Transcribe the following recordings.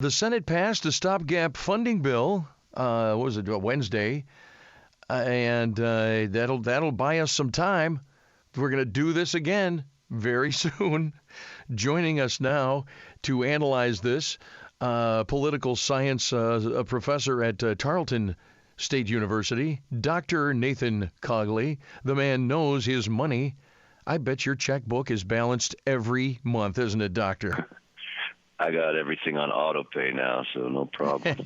The Senate passed a stopgap funding bill. What was it? Wednesday, and that'll buy us some time. We're going to do this again very soon. Joining us now to analyze this, political science professor at Tarleton State University, Dr. Nathan Cogley. The man knows his money. I bet your checkbook is balanced every month, isn't it, Doctor? I got everything on auto pay now, so no problem.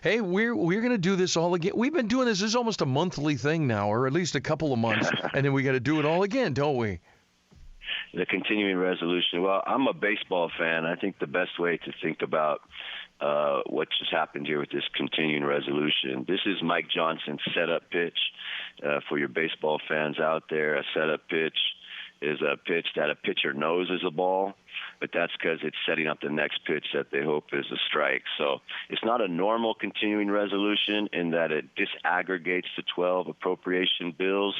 Hey, we're going to do this all again. We've been doing this. This is almost a monthly thing now, or at least a couple of months, and then we got to do it all again, don't we? The continuing resolution. Well, I'm a baseball fan. I think the best way to think about what just happened here with this continuing resolution, this is Mike Johnson's setup pitch for your baseball fans out there. A setup pitch is a pitch that a pitcher knows is a ball, but that's because it's setting up the next pitch that they hope is a strike. So it's not a normal continuing resolution in that it disaggregates the 12 appropriation bills.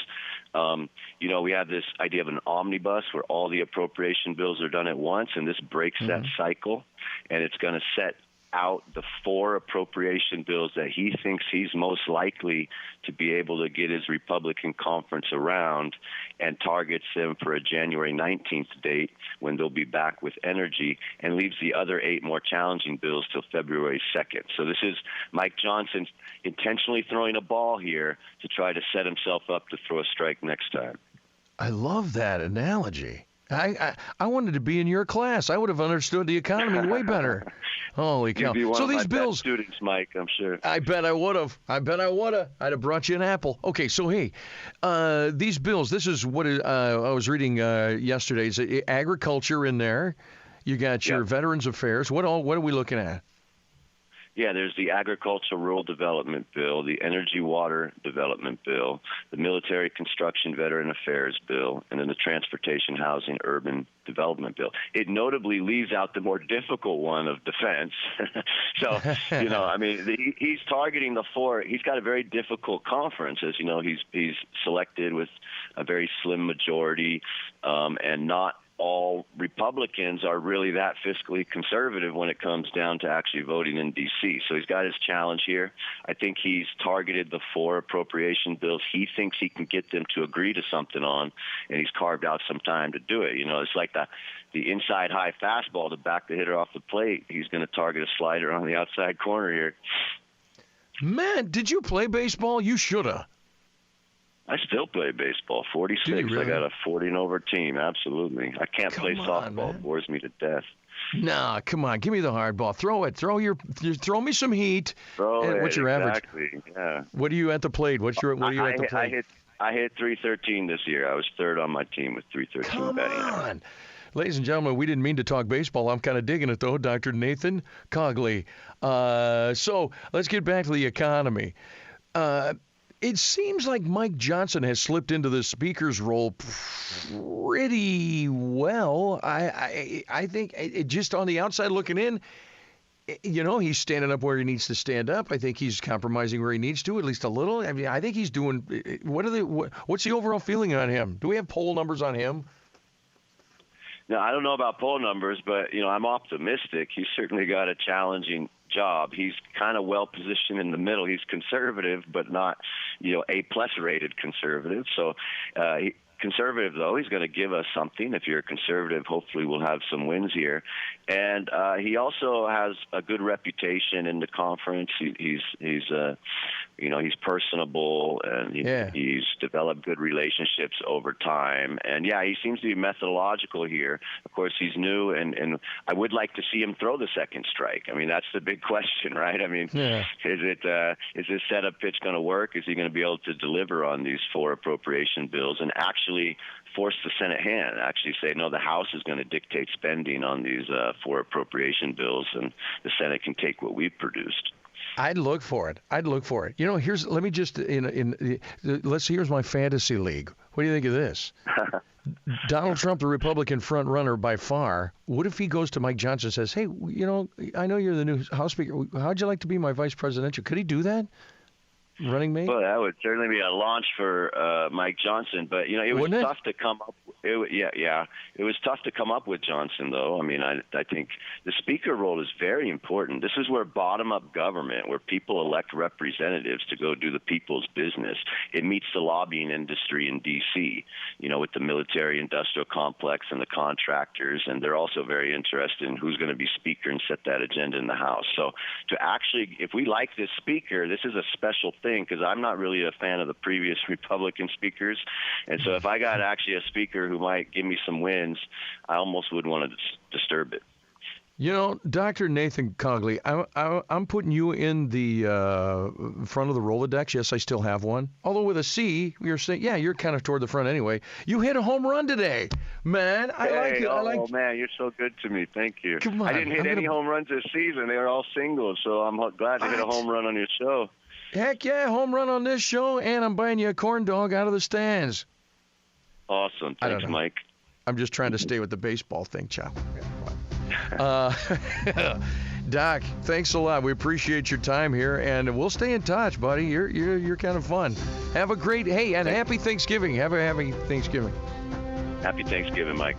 We have this idea of an omnibus where all the appropriation bills are done at once, and this breaks that cycle, and it's going to set out the 4 appropriation bills that he thinks he's most likely to be able to get his Republican conference around, and targets them for a January 19th date when they'll be back with energy, and leaves the other 8 more challenging bills till February 2nd. So this is Mike Johnson intentionally throwing a ball here to try to set himself up to throw a strike next time. I love that analogy. I wanted to be in your class. I would have understood the economy way better. Holy cow. You'd be one so of these my bills, best students, Mike, I'm sure. I bet I would have. I'd have brought you an apple. Okay, so hey, these bills, this is what I was reading yesterday. Is agriculture in there. You got your Veterans Affairs. What are we looking at? Yeah, there's the Agricultural Rural Development Bill, the Energy Water Development Bill, the Military Construction Veteran Affairs Bill, and then the Transportation Housing Urban Development Bill. It notably leaves out the more difficult one of defense. So, he's targeting the 4. He's got a very difficult conference. As you know, he's selected with a very slim majority, and not all Republicans are really that fiscally conservative when it comes down to actually voting in D.C. So he's got his challenge here. I think he's targeted the 4 appropriation bills he thinks he can get them to agree to something on, and he's carved out some time to do it. It's like the inside high fastball to back the hitter off the plate. He's going to target a slider on the outside corner here. Man, did you play baseball? You should have. I still play baseball. 46. Really? I got a 40 and over team. Absolutely. I can't play softball. It bores me to death. Nah, come on. Give me the hard ball. Throw it. Throw me some heat. What's your average? Yeah. What are you at the plate? What are you at the plate? I hit 313 this year. I was third on my team with 313 batting average. Come on. Ladies and gentlemen, we didn't mean to talk baseball. I'm kind of digging it, though. Dr. Nathan Cogley. So let's get back to the economy. It seems like Mike Johnson has slipped into the speaker's role pretty well. I think just on the outside looking in, he's standing up where he needs to stand up. I think he's compromising where he needs to, at least a little. I mean, I think he's doing. What's the overall feeling on him? Do we have poll numbers on him? No, I don't know about poll numbers, but I'm optimistic. He's certainly got a challenging job. He's kind of well positioned in the middle. He's conservative, but not, A+ rated conservative. So conservative, though, he's going to give us something. If you're a conservative, hopefully we'll have some wins here. And he also has a good reputation in the conference. He's personable, and he's developed good relationships over time. And, he seems to be methodological here. Of course, he's new, and I would like to see him throw the second strike. I mean, that's the big question, right? I mean, is this setup pitch going to work? Is he going to be able to deliver on these 4 appropriation bills and actually force the Senate hand, actually say, no, the House is going to dictate spending on these 4 appropriation bills, and the Senate can take what we've produced? I'd look for it. Here's my fantasy league. What do you think of this? Donald Trump, the Republican front runner by far. What if he goes to Mike Johnson and says, hey, I know you're the new House Speaker. How'd you like to be my vice presidential? Could he do that? running mate? Well, that would certainly be a launch for Mike Johnson. But it was Wouldn't it? tough to come up. It was tough to come up with Johnson, though. I mean, I think the speaker role is very important. This is where bottom-up government, where people elect representatives to go do the people's business. It meets the lobbying industry in D.C. With the military-industrial complex and the contractors, and they're also very interested in who's going to be speaker and set that agenda in the House. So to actually, if we like this speaker, this is a special thing, because I'm not really a fan of the previous Republican speakers. And so if I got actually a speaker who might give me some wins, I almost wouldn't want to disturb it. Dr. Nathan Cogley, I'm putting you in the front of the Rolodex. Yes, I still have one. Although with a C, you're saying, yeah, you're kind of toward the front anyway. You hit a home run today, man. I like it. Oh, man, you're so good to me. Thank you. Come on. I didn't hit any home runs this season. They were all singles, so I'm glad to hit a home run on your show. Heck yeah, home run on this show, and I'm buying you a corn dog out of the stands. Awesome. Thanks, Mike. I'm just trying to stay with the baseball thing, Chop. Doc, thanks a lot. We appreciate your time here, and we'll stay in touch, buddy. You're kind of fun. Have a great and happy Thanksgiving. Have a happy Thanksgiving. Happy Thanksgiving, Mike.